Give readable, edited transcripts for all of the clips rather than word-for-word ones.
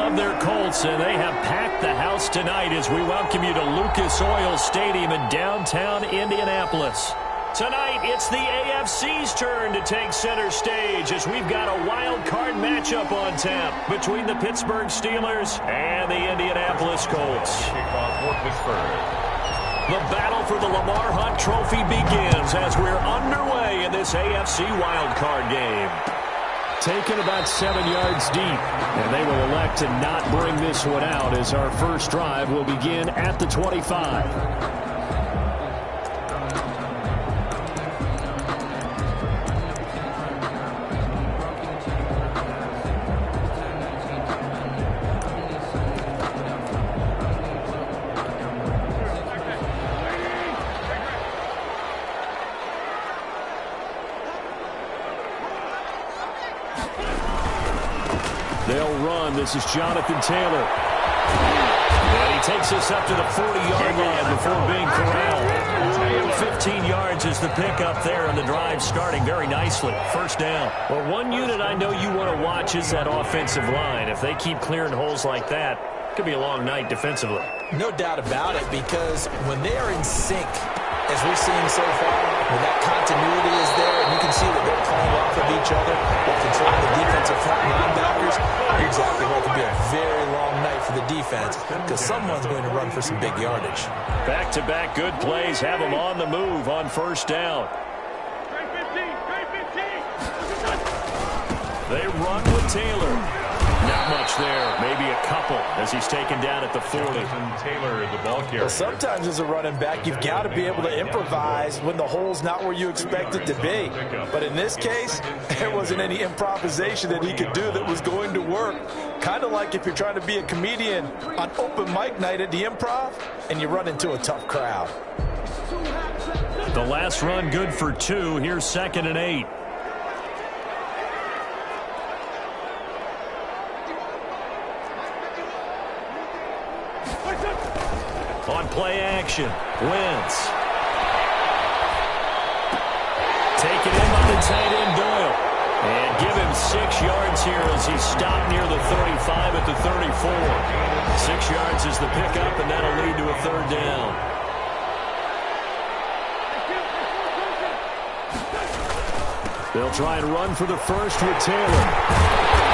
of their Colts, and they have packed the house tonight as we welcome you to Lucas Oil Stadium in downtown Indianapolis. Tonight, it's the AFC's turn to take center stage as we've got a wild card matchup on tap between the Pittsburgh Steelers and the Indianapolis Colts. The battle for the Lamar Hunt Trophy begins as we're underway in this AFC wild card game. Taken about 7 yards deep, and they will elect to not bring this one out as our first drive will begin at the 25. They'll run. This is Jonathan Taylor. And he takes us up to the 40-yard line before being corralled. 15 yards is the pickup there, and the drive starting very nicely. First down. Well, one unit I know you want to watch is that offensive line. If they keep clearing holes like that, it could be a long night defensively. No doubt about it, because when they are in sync, as we're seeing so far, when that continuity is there, and you can see that they're playing off of each other while controlling the defensive front linebackers, you're exactly right. It could be a very long night for the defense because someone's going to run for some big yardage. Back-to-back good plays have them on the move on first down. They run with Taylor. Not much there. Maybe a couple as he's taken down at the 40. Taylor, the ball carrier. Well, sometimes as a running back, you've got to be able to improvise when the hole's not where you expect it to be. But in this case, there wasn't any improvisation that he could do that was going to work. Kind of like if you're trying to be a comedian on open mic night at the Improv and you run into a tough crowd. The last run good for 2. Here's 2nd and 8. On play action, Wentz. Taken in by the tight end, Doyle. And give him 6 yards here as he stopped near the 35 at the 34. 6 yards is the pickup, and that'll lead to a third down. They'll try and run for the first with Taylor.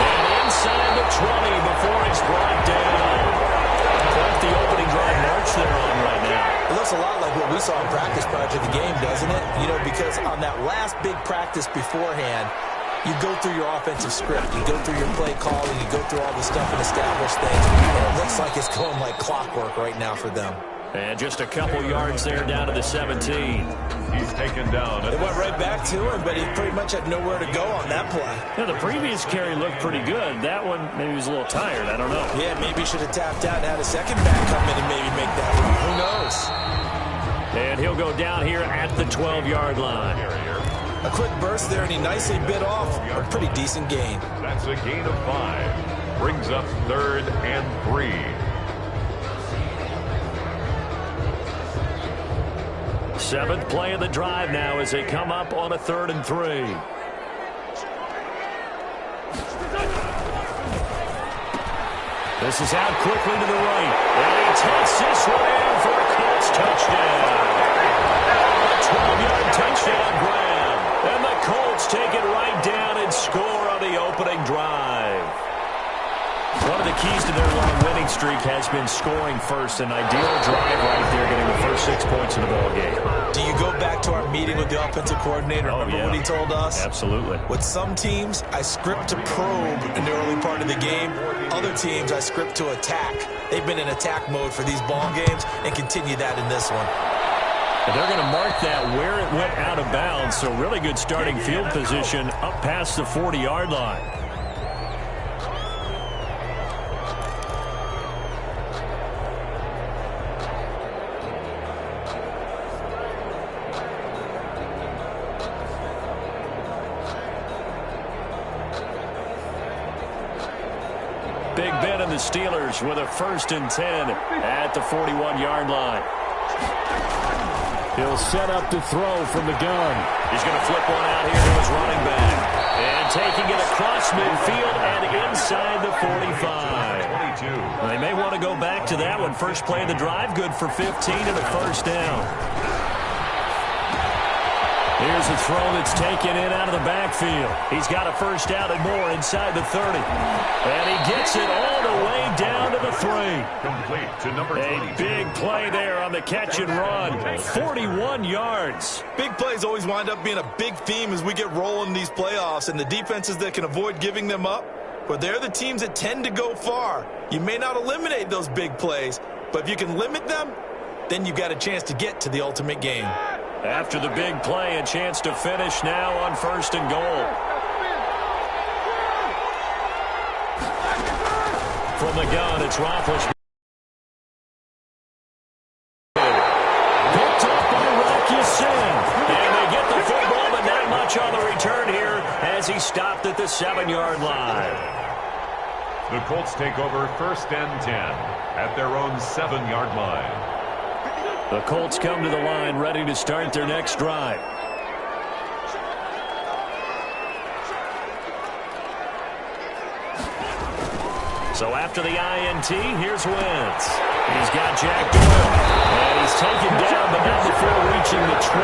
And inside the 20 before he's brought down. Quite the opening drive march they're on right now. It looks a lot like what we saw in practice prior to the game, doesn't it? You know, because on that last big practice beforehand, you go through your offensive script, you go through your play calling, you go through all the stuff and establish things, and it looks like it's going like clockwork right now for them. And just a couple yards there down to the 17. He's taken down. They went right back to him, but he pretty much had nowhere to go on that play. Yeah, the previous carry looked pretty good. That one, maybe he was a little tired. I don't know. Yeah, maybe he should have tapped out and had a second back come in and maybe make that one. Who knows? And he'll go down here at the 12-yard line. A quick burst there, and he nicely bit off a pretty decent gain. That's a gain of 5. Brings up 3rd and 3. Seventh play of the drive now as they come up on a 3rd and 3. This is out quickly to the right. And he takes this one in for a Colts touchdown. A 12-yard touchdown grab. And the Colts take it right down and score on the opening drive. One of the keys to their long winning streak has been scoring first. An ideal drive right there, getting the first 6 points in the ball game. Do you go back to our meeting with the offensive coordinator? Remember what he told us? Absolutely. With some teams, I script to probe in the early part of the game. Other teams, I script to attack. They've been in attack mode for these ball games and continue that in this one. And they're going to mark that where it went out of bounds. So really good starting field position up past the 40-yard line. Big Ben and the Steelers with a 1st and 10 at the 41-yard line. He'll set up to throw from the gun. He's going to flip one out here to his running back. And taking it across midfield and inside the 45. They may want to go back to that one. First play of the drive, good for 15 and a first down. Here's a throw that's taken in out of the backfield. He's got a first down and more inside the 30. And he gets it all the way down to the 3. Complete to number 22. A big play there on the catch and run. 41 yards. Big plays always wind up being a big theme as we get rolling in these playoffs, and the defenses that can avoid giving them up, but they're the teams that tend to go far. You may not eliminate those big plays, but if you can limit them, then you've got a chance to get to the ultimate game. After the big play, a chance to finish now on first and goal. From the gun, it's Roethlisberger. Picked up by Rakusin. And they get the football, but not much on the return here as he stopped at the 7-yard line. The Colts take over first and 10 at their own 7-yard line. The Colts come to the line ready to start their next drive. So after the INT, here's Wentz. He's got Jack Doyle. And he's taken down, but not before reaching the 20.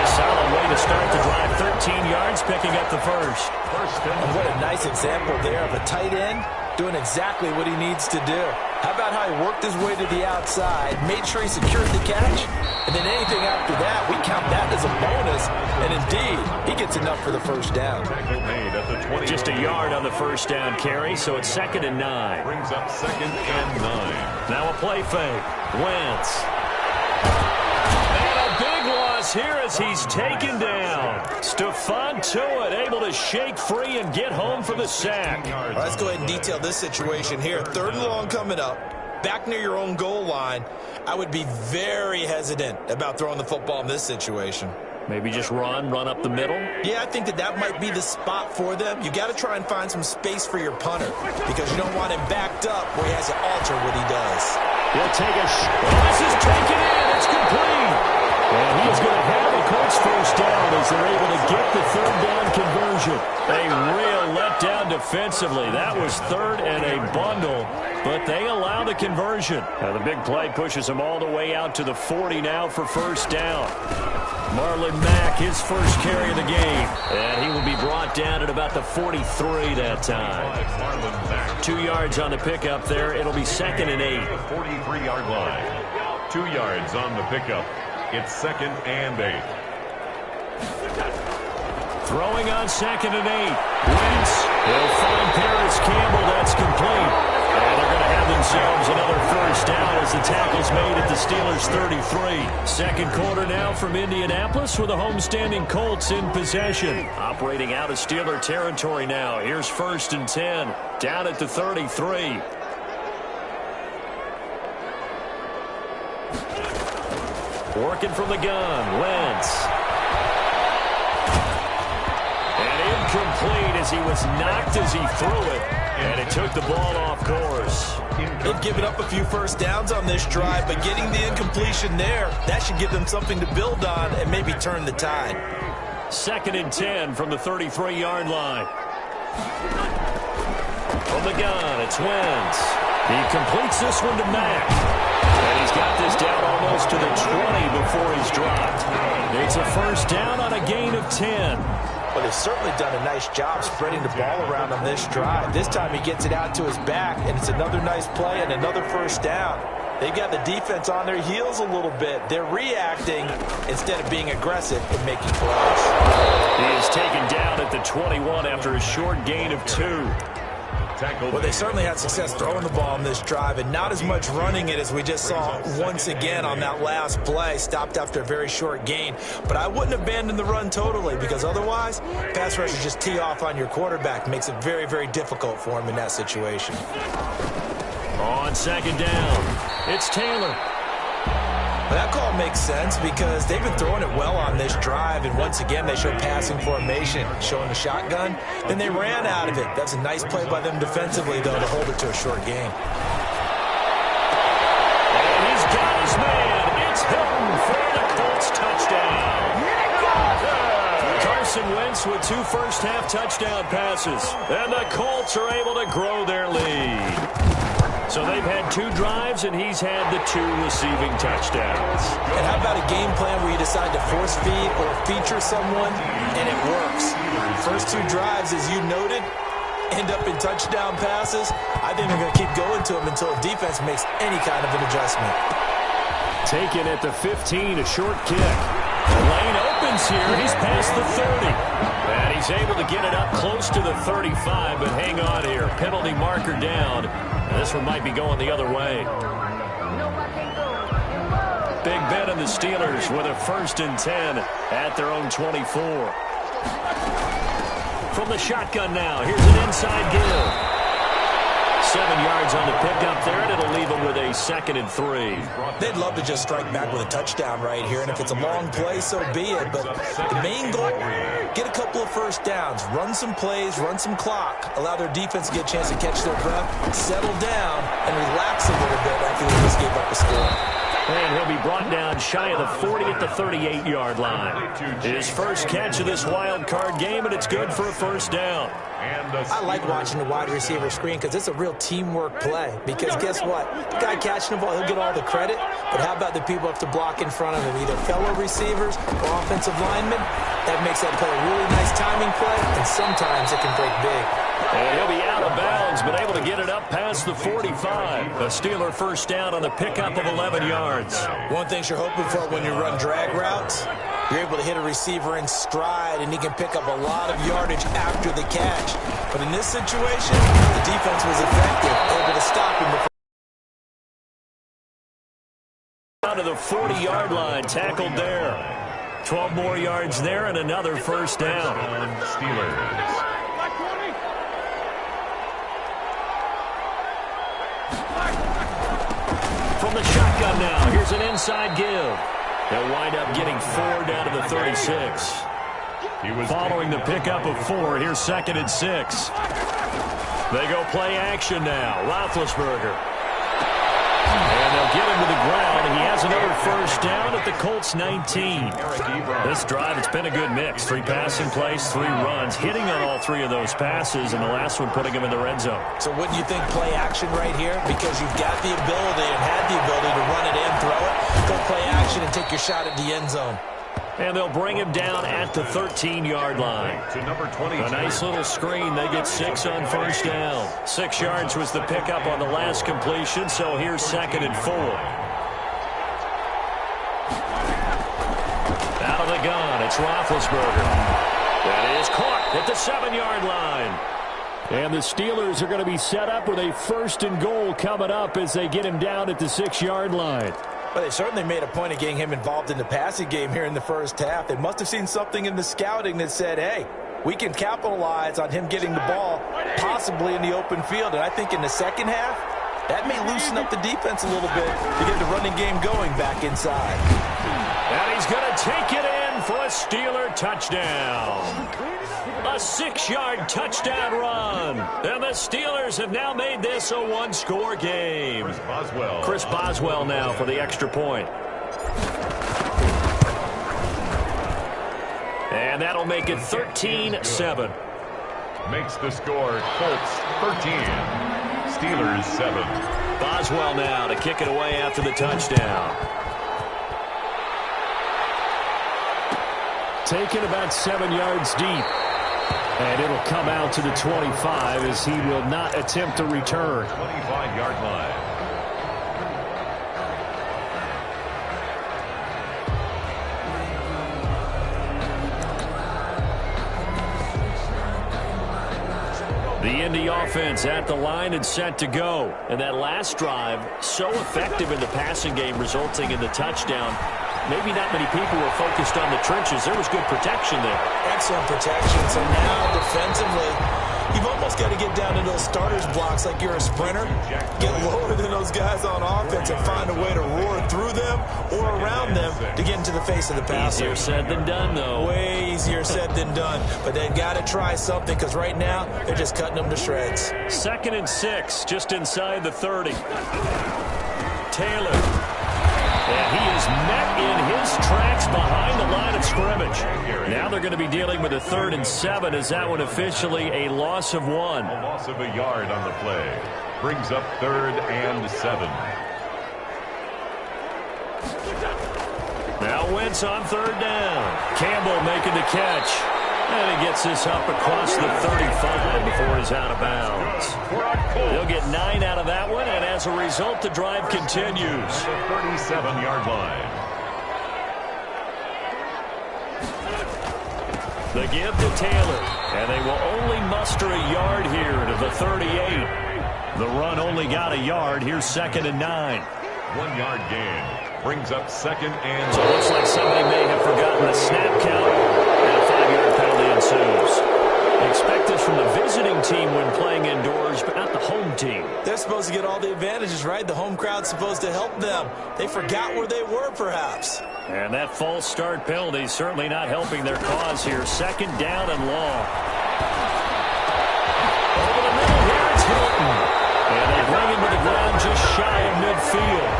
A solid way to start the drive. 13 yards, picking up the first. And what a nice example there of a tight end doing exactly what he needs to do. How about how he worked his way to the outside, made sure he secured the catch, and then anything after that, we count that as a bonus, and indeed, he gets enough for the first down. Made at the 20. Just a yard on the first down carry, so it's 2nd and 9. Brings up 2nd and 9. Now a play fake. Wentz. And a big loss here as he's taken down. Stephon Tuitt able to shake free and get home for the sack. All right, let's go ahead and detail this situation here. 3rd and long coming up. Back near your own goal line. I would be very hesitant about throwing the football in this situation. Maybe just run up the middle? Yeah, I think that might be the spot for them. You got to try and find some space for your punter because you don't want him backed up where he has to alter what he does. He'll take a this is taken in. It's complete. And he's going to have a Colts first down as they're able to get the 3rd down conversion. A real letdown defensively. That was 3rd and a bundle, but they allow the conversion. Now the big play pushes them all the way out to the 40 now for first down. Marlon Mack, his first carry of the game. And he will be brought down at about the 43 that time. 2 yards on the pickup there. It'll be 2nd and 8. 43-yard line. 2 yards on the pickup. It's 2nd and 8. Throwing on 2nd and 8. Wentz. He'll find Paris Campbell. That's complete. And they're going to have themselves another first down as the tackle's made at the Steelers' 33. Second quarter now from Indianapolis with the homestanding Colts in possession. Operating out of Steeler territory now. Here's 1st and 10. Down at the 33. Working from the gun. Wentz. And incomplete as he was knocked as he threw it. And it took the ball off course. They've given up a few first downs on this drive, but getting the incompletion there, that should give them something to build on and maybe turn the tide. 2nd and 10 from the 33-yard line. From the gun, it's Wentz. He completes this one to Mack. And he's got this down almost to the 20 before he's dropped. It's a first down on a gain of 10. Well, they've certainly done a nice job spreading the ball around on this drive. This time he gets it out to his back, and it's another nice play and another first down. They've got the defense on their heels a little bit. They're reacting instead of being aggressive and making plays. He is taken down at the 21 after a short gain of 2. Well, they certainly had success throwing the ball on this drive and not as much running it as we just saw once again on that last play. Stopped after a very short gain. But I wouldn't abandon the run totally because otherwise, pass rushers just tee off on your quarterback. Makes it very, very difficult for him in that situation. On 2nd down, it's Taylor. Well, that call makes sense because they've been throwing it well on this drive, and once again they show passing formation, showing the shotgun. Then they ran out of it. That's a nice play by them defensively, though, to hold it to a short gain. And he's got his man. It's Hilton for the Colts touchdown. Carson Wentz with 2 first-half touchdown passes, and the Colts are able to grow their lead. So they've had 2 drives, and he's had the 2 receiving touchdowns. And how about a game plan where you decide to force feed or feature someone, and it works? First 2 drives, as you noted, end up in touchdown passes. I think they're going to keep going to them until the defense makes any kind of an adjustment. Taken at the 15, a short kick. The lane opens here. He's past the 30. And he's able to get it up close to the 35, but hang on here. Penalty marker down. And this one might be going the other way. Big Ben and the Steelers with a 1st and 10 at their own 24. From the shotgun now, here's an inside give. 7 yards on the pickup there, and it'll leave them with a 2nd and 3. They'd love to just strike back with a touchdown right here, and if it's a long play, so be it. But the main goal, get a couple of first downs, run some plays, run some clock, allow their defense to get a chance to catch their breath, settle down, and relax a little bit after they just gave up a score. And he'll be brought down shy of the 40 at the 38-yard line. His first catch of this wild card game, and it's good for a 1st down. I like watching the wide receiver screen because it's a real teamwork play. Because guess what? The guy catching the ball, he'll get all the credit. But how about the people up to block in front of him, either fellow receivers or offensive linemen? That makes that play a really nice timing play, and sometimes it can break big. And he'll be out of bounds, but able to get it up past the 45. A Steeler 1st down on the pickup of 11 yards. One thing you're hoping for when you run drag routes, you're able to hit a receiver in stride, and he can pick up a lot of yardage after the catch. But in this situation, the defense was effective, able to stop him before. Down to the 40-yard line, tackled there. 12 more yards there and another 1st down. Steelers. From the shotgun now, here's an inside give. They'll wind up getting 4 down to the 36. Following the pickup of 4, here's 2nd and 6. They go play action now. Roethlisberger. And they'll get him to the ground, and he has another 1st down at the Colts 19. This drive, it's been a good mix. 3 passing plays, 3 runs, hitting on all 3 of those passes, and the last one putting him in the red zone. So wouldn't you think play action right here? Because you've got the ability and had the ability to run it and throw it. Go play action and take your shot at the end zone. And they'll bring him down at the 13-yard line. To number 22. A nice little screen. They get 6 on 1st down. 6 yards was the pickup on the last completion, so here's 2nd and 4. Out of the gun, it's Roethlisberger. That is caught at the 7-yard line. And the Steelers are going to be set up with a 1st and goal coming up as they get him down at the 6-yard line. Well, they certainly made a point of getting him involved in the passing game here in the 1st half. They must have seen something in the scouting that said, hey, we can capitalize on him getting the ball possibly in the open field. And I think in the 2nd half, that may loosen up the defense a little bit to get the running game going back inside. And he's going to take it in for a Steeler touchdown. A 6-yard touchdown run. And the Steelers have now made this a 1-score game. Chris Boswell now for the extra point. And that'll make it 13-7. Makes the score Colts 13. Steelers 7. Boswell now to kick it away after the touchdown. Taken about 7 yards deep. And it'll come out to the 25 as he will not attempt to return. 25-yard line. The Indy offense at the line and set to go. And that last drive, so effective in the passing game, resulting in the touchdown. Maybe not many people were focused on the trenches. There was good protection there. Excellent protection. So now defensively, you've almost got to get down to those starters blocks like you're a sprinter. Get lower than those guys on offense and find a way to roar through them or around them to get into the face of the passer. Easier said than done, though. Way easier said than done. But they've got to try something because right now they're just cutting them to shreds. 2nd and 6, just inside the 30. Taylor. And he is met in his tracks behind the line of scrimmage. Now they're going to be dealing with a 3rd and 7. Is that one officially a loss of 1? A loss of a yard on the play. Brings up 3rd and 7. Now Wentz on 3rd down. Campbell making the catch. And he gets this up across the 35 before he's out of bounds. They'll get 9 out of that one, and as a result, the drive continues. The 37-yard line. The give to Taylor, and they will only muster a yard here to the 38. The run only got a yard. Here's 2nd and 9. 1-yard gain. Brings up 2nd and... So it looks like somebody may have forgotten the snap count, and a 5-yard penalty ensues. Expect this from the visiting team when playing indoors, but not the home team. They're supposed to get all the advantages, right? The home crowd's supposed to help them. They forgot where they were, perhaps. And that false start penalty certainly not helping their cause here. 2nd down and long. Over the middle here, it's Hilton. And they bring him to the ground just shy of midfield.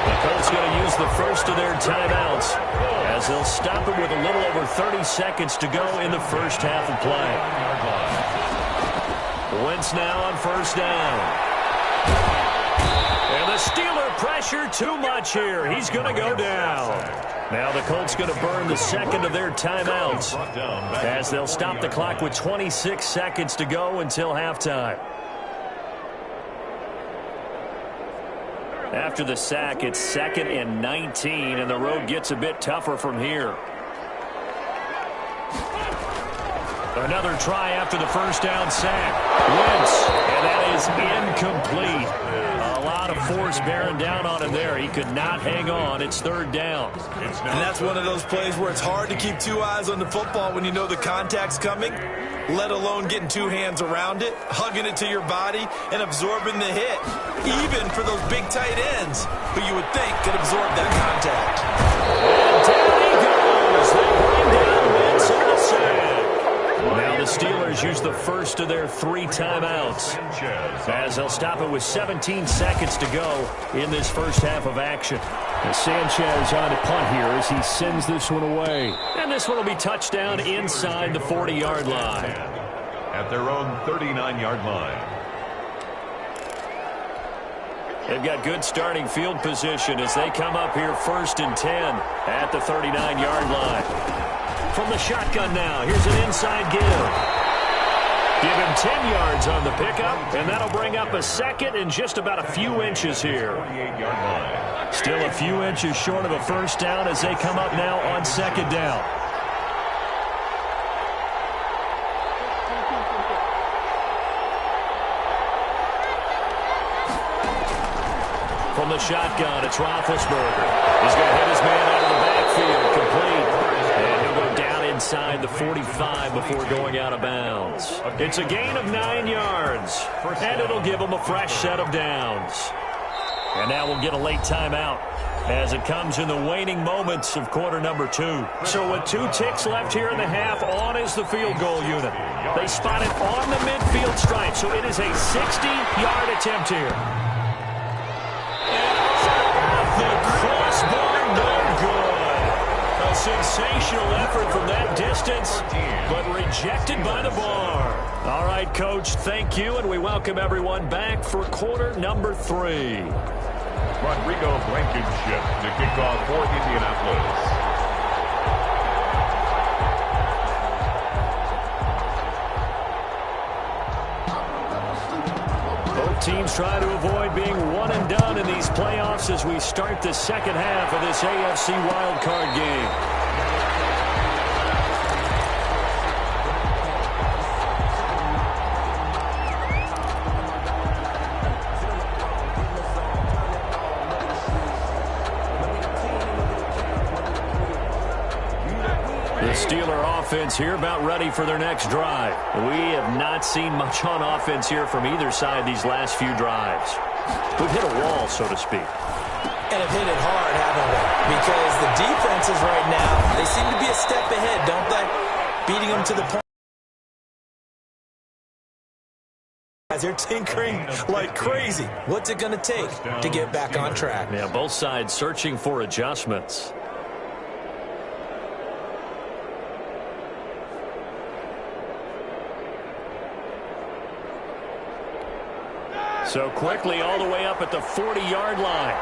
The Colts going to use the first of their timeouts as they'll stop it with a little over 30 seconds to go in the first half of play. Wentz now on 1st down. And the Steeler pressure too much here. He's going to go down. Now the Colts going to burn the 2nd of their timeouts as they'll stop the clock with 26 seconds to go until halftime. After the sack, it's 2nd and 19, and the road gets a bit tougher from here. Another try after the first down sack. Wentz, and that is incomplete. A lot of force bearing down on him there. He could not hang on. It's 3rd down. And that's one of those plays where it's hard to keep 2 eyes on the football when you know the contact's coming, let alone getting 2 hands around it, hugging it to your body, and absorbing the hit, even for those big tight ends who you would think could absorb that contact. And down he goes. They bring down Wentz on the sack. Now the Steelers use the first of their 3 timeouts as they'll stop it with 17 seconds to go in this first half of action. Sanchez on to punt here as he sends this one away. And this one will be touchdown inside the 40-yard line. At their own 39-yard line. They've got good starting field position as they come up here 1st and 10 at the 39-yard line. From the shotgun now, here's an inside give. Give him 10 yards on the pickup, and that'll bring up a 2nd and just about a few inches here. 48-yard line. Still a few inches short of a 1st down as they come up now on 2nd down. From the shotgun, it's Roethlisberger. He's going to hit his man out of the backfield, complete. And he'll go down inside the 45 before going out of bounds. It's a gain of 9 yards, and it'll give him a fresh set of downs. And now we'll get a late timeout as it comes in the waning moments of quarter number 2. So with 2 ticks left here in the half, on is the field goal unit. They spot it on the midfield stripe, so it is a 60-yard attempt here. The crossbar, no good. A sensational effort from that distance, but rejected by the bar. All right, Coach, thank you, and we welcome everyone back for quarter number 3. Rodrigo Blankenship to kick off for Indianapolis. Teams try to avoid being one and done in these playoffs as we start the second half of this AFC wildcard game. The Steeler offense here about ready for their next drive. We have not seen much on offense here from either side these last few drives. We've hit a wall, so to speak. And have hit it hard, haven't we? Because the defenses right now, they seem to be a step ahead, don't they? Beating them to the point. They're tinkering like crazy. What's it going to take to get back on track? Yeah, both sides searching for adjustments. So quickly all the way up at the 40-yard line.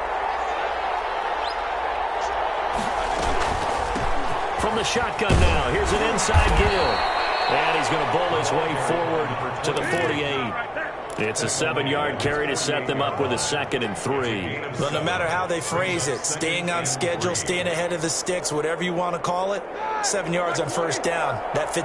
From the shotgun now, here's an inside give. And he's going to bowl his way forward to the 48. It's a 7-yard carry to set them up with a 2nd and 3. Well, no matter how they phrase it, staying on schedule, staying ahead of the sticks, whatever you want to call it, 7 yards on first down, that fits